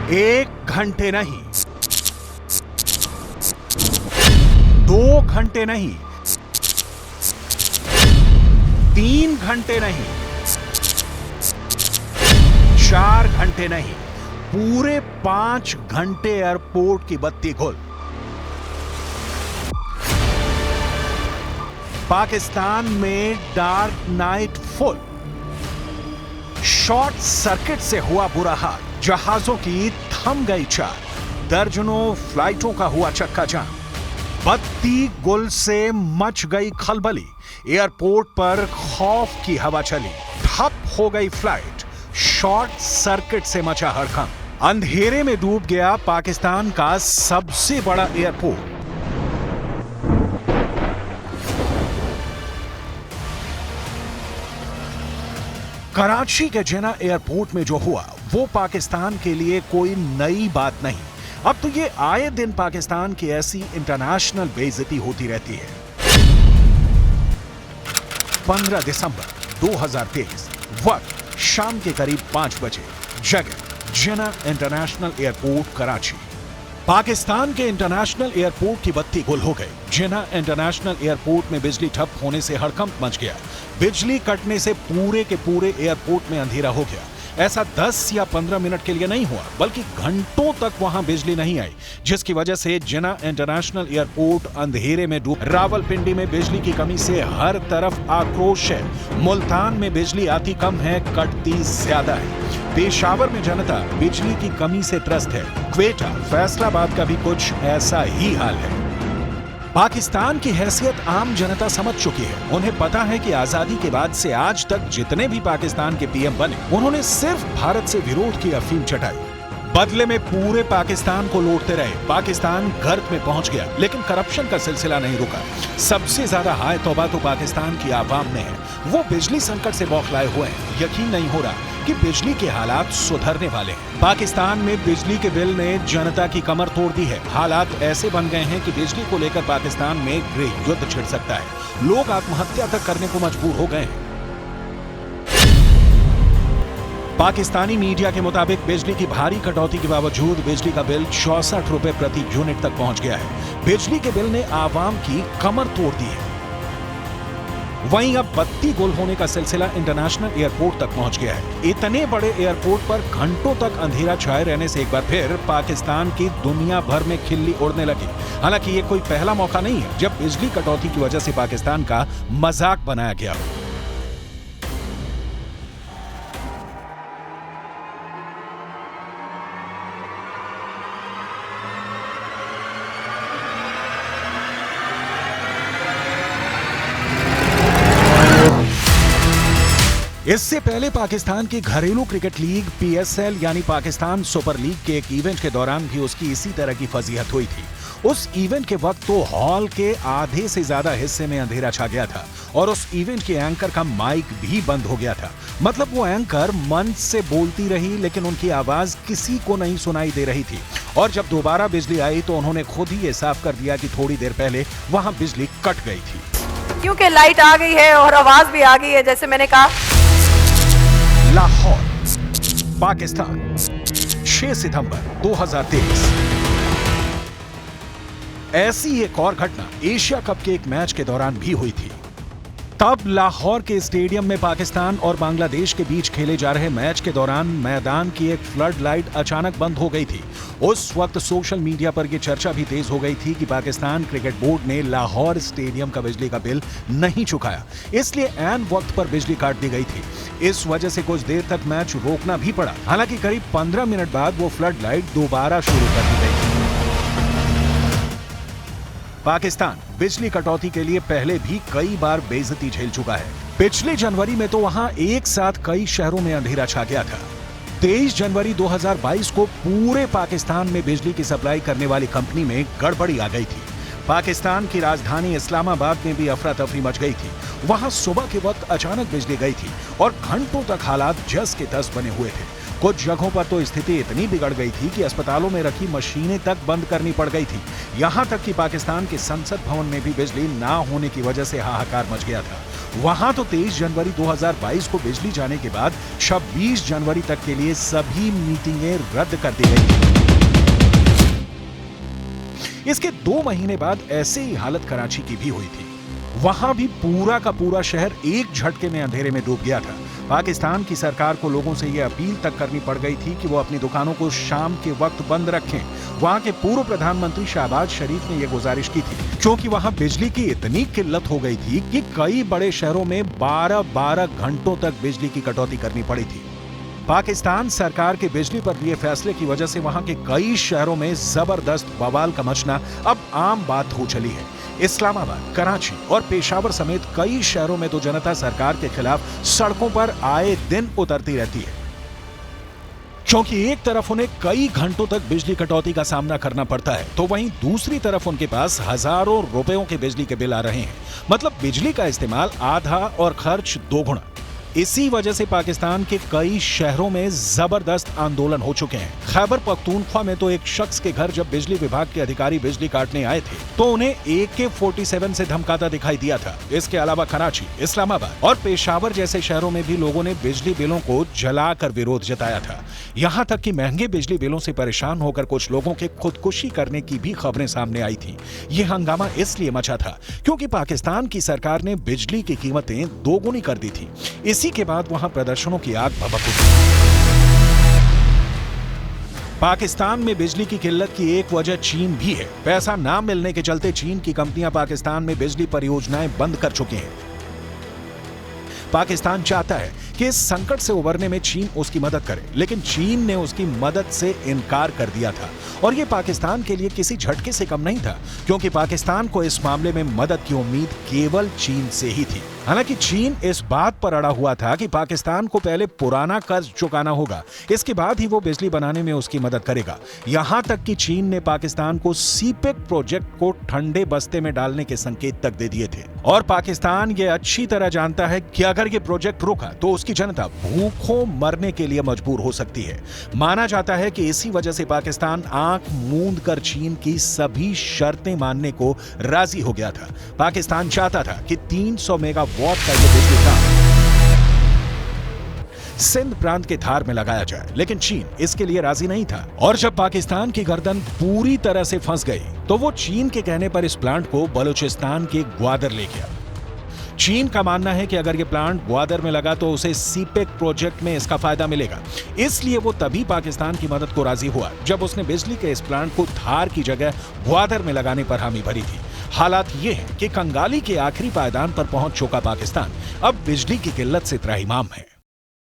1 घंटे नहीं, 2 घंटे नहीं, 3 घंटे नहीं, 4 घंटे नहीं, पूरे 5 घंटे एयरपोर्ट की बत्ती गुल। पाकिस्तान में dark night full. Short circuit से हुआ बुरा हाल, जहाजों की थम गई चाल, दर्जनों फ्लाइटों का हुआ चक्का जाम, बत्ती गुल से मच गई खलबली, एयरपोर्ट पर खौफ की हवा चली, ठप हो गई फ्लाइट, शॉर्ट सर्किट से मचा हड़कंप, अंधेरे में डूब गया पाकिस्तान का सबसे बड़ा एयरपोर्ट। कराची के जिन्ना एयरपोर्ट में जो हुआ वो पाकिस्तान के लिए कोई नई बात नहीं। अब तो ये आए दिन पाकिस्तान की ऐसी इंटरनेशनल बेइज्जती होती रहती है। 15 दिसंबर 2023, वक्त शाम के करीब 5 बजे, जगह जिन्ना इंटरनेशनल एयरपोर्ट कराची। पाकिस्तान के इंटरनेशनल एयरपोर्ट की बत्ती गुल हो गई। जिन्ना इंटरनेशनल एयरपोर्ट में बिजली ठप होने से हड़कंप मच गया। बिजली कटने से पूरे के पूरे एयरपोर्ट में अंधेरा हो गया। ऐसा 10 या 15 मिनट के लिए नहीं हुआ, बल्कि घंटों तक वहां बिजली नहीं आई, जिसकी वजह से जिन्ना इंटरनेशनल एयरपोर्ट अंधेरे में डूब। रावलपिंडी में बिजली की कमी से हर तरफ आक्रोश है। मुल्तान में बिजली आती कम है, कटती ज्यादा है। पेशावर में जनता बिजली की कमी से त्रस्त है। क्वेटा, फैसलाबाद का भी कुछ ऐसा ही हाल है। पाकिस्तान की हैसियत आम जनता समझ चुकी है। उन्हें पता है कि आजादी के बाद से आज तक जितने भी पाकिस्तान के पीएम बने, उन्होंने सिर्फ भारत से विरोध की अफीम चटाई, बदले में पूरे पाकिस्तान को लूटते रहे। पाकिस्तान गर्त में पहुंच गया, लेकिन करप्शन का सिलसिला नहीं रुका। सबसे ज्यादा हाय तौबा तो पाकिस्तान की आवाम में है। वो बिजली संकट से बौखलाए हुए हैं। यकीन नहीं हो रहा कि बिजली के हालात सुधरने वाले हैं। पाकिस्तान में बिजली के बिल ने जनता की कमर तोड़ दी है। हालात ऐसे बन गए हैं कि बिजली को लेकर पाकिस्तान में गृह युद्ध छिड़ सकता है। लोग आत्महत्या तक करने को मजबूर हो गए हैं। पाकिस्तानी मीडिया के मुताबिक बिजली की भारी कटौती के बावजूद बिजली का बिल 64 रुपए प्रति यूनिट तक पहुंच गया है। बिजली के बिल ने आवाम की कमर तोड़ दी है। वहीं अब बत्ती गुल होने का सिलसिला इंटरनेशनल एयरपोर्ट तक पहुंच गया है। इतने बड़े एयरपोर्ट पर घंटों तक अंधेरा छाए रहने से एक बार फिर पाकिस्तान की दुनिया भर में खिल्ली उड़ने लगी। हालांकि ये कोई पहला मौका नहीं है जब बिजली कटौती की वजह से पाकिस्तान का मजाक बनाया गया हो। इससे पहले पाकिस्तान की घरेलू क्रिकेट लीग PSL यानी पाकिस्तान सुपर लीग के एक इवेंट के दौरान भी उसकी इसी तरह की फजीहत हुई थी। उस इवेंट के वक्त तो हॉल के आधे से ज्यादा हिस्से में अंधेरा छा गया था और उस इवेंट के एंकर का माइक भी बंद हो गया था। मतलब वो एंकर मंच से बोलती रही, लेकिन उनकी आवाज किसी को नहीं सुनाई दे रही थी। और जब दोबारा बिजली आई तो उन्होंने खुद ही ये साफ कर दिया कि थोड़ी देर पहले वहां बिजली कट गई थी, क्योंकि लाइट आ गई है और आवाज भी आ गई है, जैसे मैंने कहा। लाहौर, पाकिस्तान, 6 सितंबर 2023। ऐसी एक और घटना एशिया कप के एक मैच के दौरान भी हुई थी। तब लाहौर के स्टेडियम में पाकिस्तान और बांग्लादेश के बीच खेले जा रहे मैच के दौरान मैदान की एक फ्लड लाइट अचानक बंद हो गई थी। उस वक्त सोशल मीडिया पर यह चर्चा भी तेज हो गई थी कि पाकिस्तान क्रिकेट बोर्ड ने लाहौर स्टेडियम का बिजली का बिल नहीं चुकाया, इसलिए ऐन वक्त पर बिजली काट दी गई थी। इस वजह से कुछ देर तक मैच रोकना भी पड़ा। हालांकि करीब 15 मिनट बाद वो फ्लड लाइट दोबारा शुरू कर दी गई थी। पाकिस्तान बिजली कटौती के लिए पहले भी कई बार बेइज्जती झेल चुका है। पिछले जनवरी में तो वहां एक साथ कई शहरों में अंधेरा छा गया था। 23 जनवरी 2022 को पूरे पाकिस्तान में बिजली की सप्लाई करने वाली कंपनी में गड़बड़ी आ गई थी। पाकिस्तान की राजधानी इस्लामाबाद में भी अफरा तफरी मच गई थी। वहां सुबह के वक्त अचानक बिजली गई थी और घंटों तक हालात जस के तस बने हुए थे। कुछ जगहों पर तो स्थिति इतनी बिगड़ गई थी कि अस्पतालों में रखी मशीनें तक बंद करनी पड़ गई थी। यहां तक कि पाकिस्तान के संसद भवन में भी बिजली ना होने की वजह से हाहाकार मच गया था। वहां तो 23 जनवरी 2022 को बिजली जाने के बाद 26 जनवरी तक के लिए सभी मीटिंगें रद्द कर दी गई थी। इसके 2 महीने बाद ऐसे ही हालत कराची की भी हुई थी। वहां भी पूरा का पूरा शहर एक झटके में अंधेरे में डूब गया था। पाकिस्तान की सरकार को लोगों से यह अपील तक करनी पड़ गई थी कि वो अपनी दुकानों को शाम के वक्त बंद रखें। वहां के पूर्व प्रधानमंत्री शहबाज शरीफ ने यह गुजारिश की थी, क्योंकि वहां बिजली की इतनी किल्लत हो गई थी कि कई बड़े शहरों में 12-12 घंटों तक बिजली की कटौती करनी पड़ी थी। पाकिस्तान सरकार के बिजली पर लिए फैसले की वजह से वहां के कई शहरों में जबरदस्त बवाल का मचना अब आम बात हो चली है। इस्लामाबाद, कराची और पेशावर समेत कई शहरों में तो जनता सरकार के खिलाफ सड़कों पर आए दिन उतरती रहती है, क्योंकि एक तरफ उन्हें कई घंटों तक बिजली कटौती का सामना करना पड़ता है, तो वहीं दूसरी तरफ उनके पास हजारों रुपयों के बिजली के बिल आ रहे हैं। मतलब बिजली का इस्तेमाल आधा और खर्च दोगुना। इसी वजह से पाकिस्तान के कई शहरों में जबरदस्त आंदोलन हो चुके हैं। खैबर पख्तूनख्वा में तो एक शख्स के घर जब बिजली विभाग के अधिकारी बिजली काटने आए थे तो उन्हें AK-47 से धमकाता दिखाई दिया था। इसके अलावा कराची, इस्लामाबाद और पेशावर जैसे शहरों में भी लोगों ने बिजली बिलों को जलाकर विरोध जताया था। यहाँ तक कि महंगे बिजली बिलों से परेशान होकर कुछ लोगों के खुदकुशी करने की भी खबरें सामने आई थी। ये हंगामा इसलिए मचा था क्योंकि पाकिस्तान की सरकार ने बिजली की कीमतें दोगुनी कर दी थी। इसी के बाद वहां प्रदर्शनों की आग भभक उठी। पाकिस्तान में बिजली की किल्लत की एक वजह चीन भी है। पैसा ना मिलने के चलते चीन की कंपनियां पाकिस्तान में बिजली परियोजनाएं बंद कर चुकी हैं। पाकिस्तान चाहता है कि इस संकट से उबरने में चीन उसकी मदद करे, लेकिन चीन ने उसकी मदद से इनकार कर दिया था और यह पाकिस्तान के लिए किसी झटके से कम नहीं था, क्योंकि पाकिस्तान को इस मामले में मदद की उम्मीद केवल चीन से ही थी। हालांकि चीन इस बात पर अड़ा हुआ था कि पाकिस्तान को पहले पुराना कर्ज चुकाना होगा, इसके बाद ही वो बिजली बनाने में उसकी मदद करेगा। यहां तक कि चीन ने पाकिस्तान को सीपेक प्रोजेक्ट को ठंडे बस्ते में डालने के संकेत तक दे दिए थे। और पाकिस्तान ये अच्छी तरह जानता है कि अगर ये प्रोजेक्ट रुका तो उसकी जनता भूखों मरने के लिए मजबूर हो सकती है। माना जाता है कि इसी वजह से पाकिस्तान आंख मूंद कर चीन की सभी शर्तें मानने को राजी हो गया था। पाकिस्तान चाहता था कि 300 मेगावाट का यह बिजली का सिंध प्रांत के धार में लगाया जाए, लेकिन चीन इसके लिए राजी नहीं था। और जब पाकिस्तान की गर्दन पूरी तरह से फंस गई तो वो चीन के कहने पर इस प्लांट को बलूचिस्तान के ग्वादर ले गया। चीन का मानना है कि अगर ये प्लांट ग्वादर में लगा तो उसे सीपेक प्रोजेक्ट में इसका फायदा मिलेगा, इसलिए वो तभी पाकिस्तान की मदद को राजी हुआ जब उसने बिजली के इस प्लांट को धार की जगह ग्वादर में लगाने पर हामी भरी थी। हालात ये है कि कंगाली के आखिरी पायदान पर पहुंच चुका पाकिस्तान अब बिजली की किल्लत से त्राहिमाम है।